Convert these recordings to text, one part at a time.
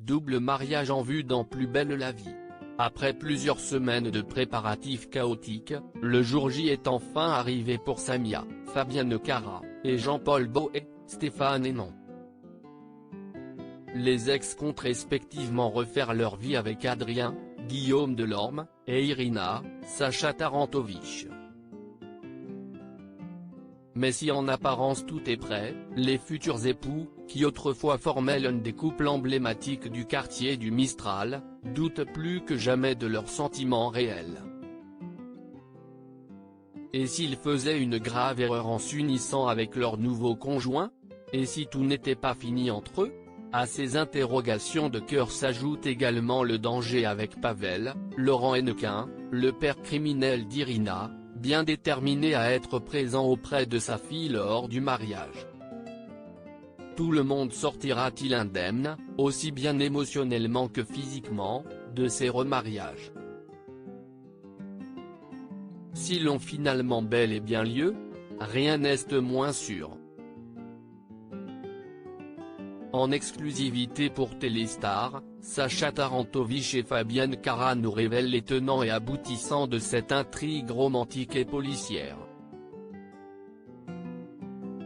Double mariage en vue dans Plus belle la vie. Après plusieurs semaines de préparatifs chaotiques, le jour J est enfin arrivé pour Samia, Fabienne Cara, et Jean-Paul Boët, Stéphane Hénon. Les ex comptent respectivement refaire leur vie avec Adrien, Guillaume Delorme, et Irina, Sacha Tarantovich. Mais si en apparence tout est prêt, les futurs époux, qui autrefois formaient l'un des couples emblématiques du quartier du Mistral, doutent plus que jamais de leurs sentiments réels. Et s'ils faisaient une grave erreur en s'unissant avec leur nouveau conjoint? Et si tout n'était pas fini entre eux? À ces interrogations de cœur s'ajoute également le danger avec Pavel, Laurent Hennequin, le père criminel d'Irina, bien déterminé à être présent auprès de sa fille lors du mariage. Tout le monde sortira-t-il indemne, aussi bien émotionnellement que physiquement, de ces remariages? S'ils ont finalement bel et bien lieu, rien n'est moins sûr. En exclusivité pour Téléstar, Sacha Tarantovich et Fabienne Cara nous révèlent les tenants et aboutissants de cette intrigue romantique et policière.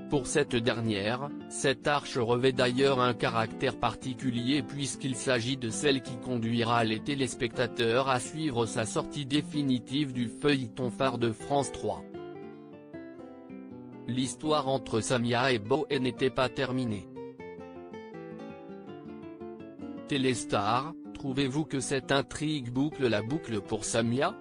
Pour cette dernière, cette arche revêt d'ailleurs un caractère particulier puisqu'il s'agit de celle qui conduira les téléspectateurs à suivre sa sortie définitive du feuilleton phare de France 3. L'histoire entre Samia et Boët n'était pas terminée. Téléstar, trouvez-vous que cette intrigue boucle la boucle pour Samia?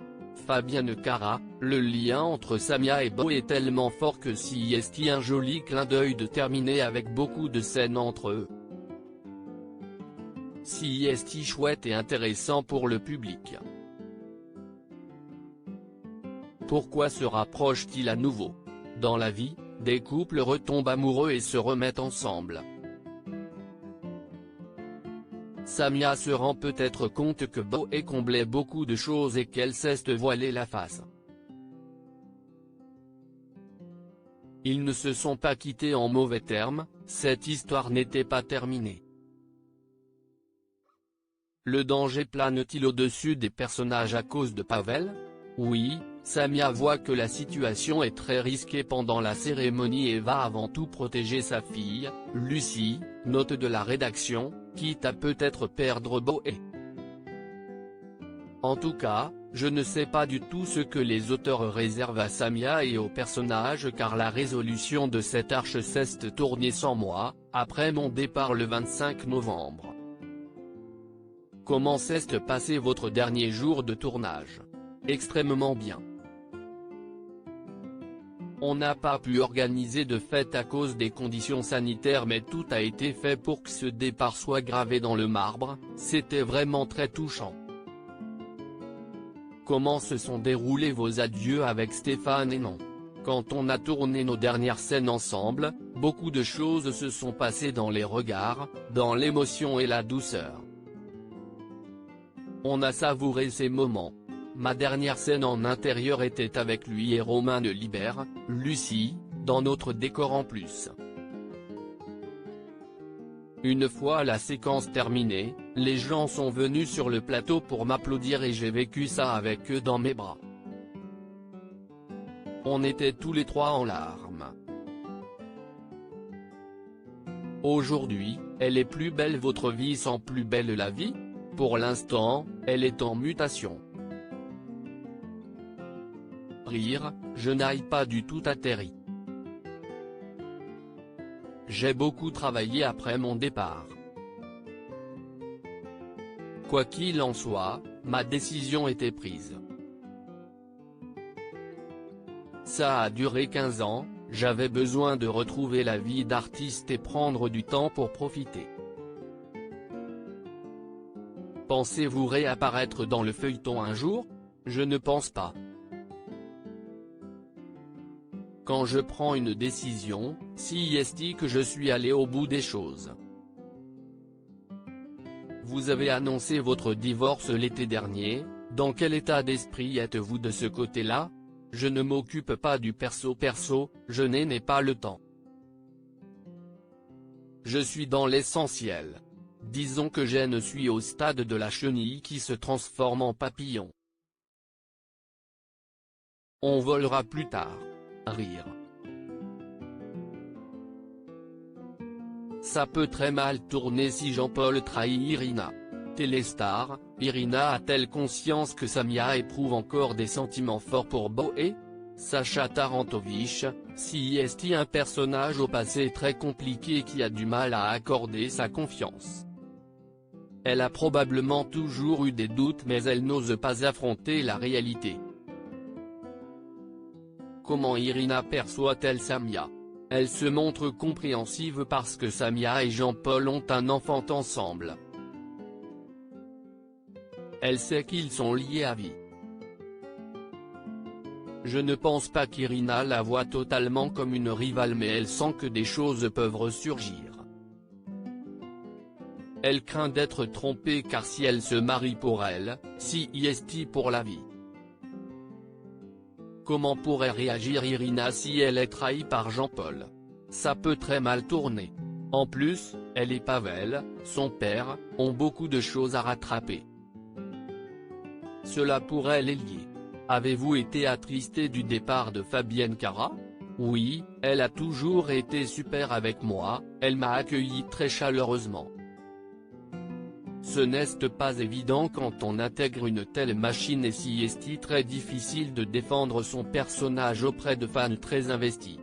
Fabienne Cara, le lien entre Samia et Boët est tellement fort que s'y est un joli clin d'œil de terminer avec beaucoup de scènes entre eux. Si est chouette et intéressant pour le public. Pourquoi se rapprochent-ils à nouveau? Dans la vie, des couples retombent amoureux et se remettent ensemble. Samia se rend peut-être compte que Boët comblait beaucoup de choses et qu'elle cesse de voiler la face. Ils ne se sont pas quittés en mauvais termes, cette histoire n'était pas terminée. Le danger plane-t-il au-dessus des personnages à cause de Pavel? Oui, Samia voit que la situation est très risquée pendant la cérémonie et va avant tout protéger sa fille, Lucie, note de la rédaction, quitte à peut-être perdre Boët. En tout cas, je ne sais pas du tout ce que les auteurs réservent à Samia et aux personnages car la résolution de cette arche s'est tournée sans moi, après mon départ le 25 novembre. Comment s'est passé votre dernier jour de tournage? Extrêmement bien. On n'a pas pu organiser de fête à cause des conditions sanitaires mais tout a été fait pour que ce départ soit gravé dans le marbre, c'était vraiment très touchant. Comment se sont déroulés vos adieux avec Stéphane Hénon? Quand on a tourné nos dernières scènes ensemble, beaucoup de choses se sont passées dans les regards, dans l'émotion et la douceur. On a savouré ces moments. Ma dernière scène en intérieur était avec lui et Romain de Libère, Lucie, dans notre décor en plus. Une fois la séquence terminée, les gens sont venus sur le plateau pour m'applaudir et j'ai vécu ça avec eux dans mes bras. On était tous les trois en larmes. Aujourd'hui, elle est plus belle votre vie sans Plus belle la vie? Pour l'instant, elle est en mutation. Rire, je n'aille pas du tout atterri. J'ai beaucoup travaillé après mon départ. Quoi qu'il en soit, ma décision était prise. Ça a duré 15 ans, j'avais besoin de retrouver la vie d'artiste et prendre du temps pour profiter. Pensez-vous réapparaître dans le feuilleton un jour? Je ne pense pas. Quand je prends une décision, si est que je suis allé au bout des choses. Vous avez annoncé votre divorce l'été dernier, dans quel état d'esprit êtes-vous de ce côté-là? Je ne m'occupe pas du perso, je n'ai pas le temps. Je suis dans l'essentiel. Disons que je suis au stade de la chenille qui se transforme en papillon. On volera plus tard. Rire. Ça peut très mal tourner si Jean-Paul trahit Irina. Téléstar, Irina a-t-elle conscience que Samia éprouve encore des sentiments forts pour Boé? Sacha Tarantovich, si est un personnage au passé très compliqué qui a du mal à accorder sa confiance. Elle a probablement toujours eu des doutes mais elle n'ose pas affronter la réalité. Comment Irina perçoit-elle Samia? Elle se montre compréhensive parce que Samia et Jean-Paul ont un enfant ensemble. Elle sait qu'ils sont liés à vie. Je ne pense pas qu'Irina la voie totalement comme une rivale mais elle sent que des choses peuvent ressurgir. Elle craint d'être trompée car si elle se marie pour elle, si est pour la vie. Comment pourrait réagir Irina si elle est trahie par Jean-Paul? Ça peut très mal tourner. En plus, elle et Pavel, son père, ont beaucoup de choses à rattraper. Cela pourrait les lier. Avez-vous été attristé du départ de Fabienne Cara? Oui, elle a toujours été super avec moi, elle m'a accueilli très chaleureusement. Ce n'est pas évident quand on intègre une telle machine et si est très difficile de défendre son personnage auprès de fans très investis.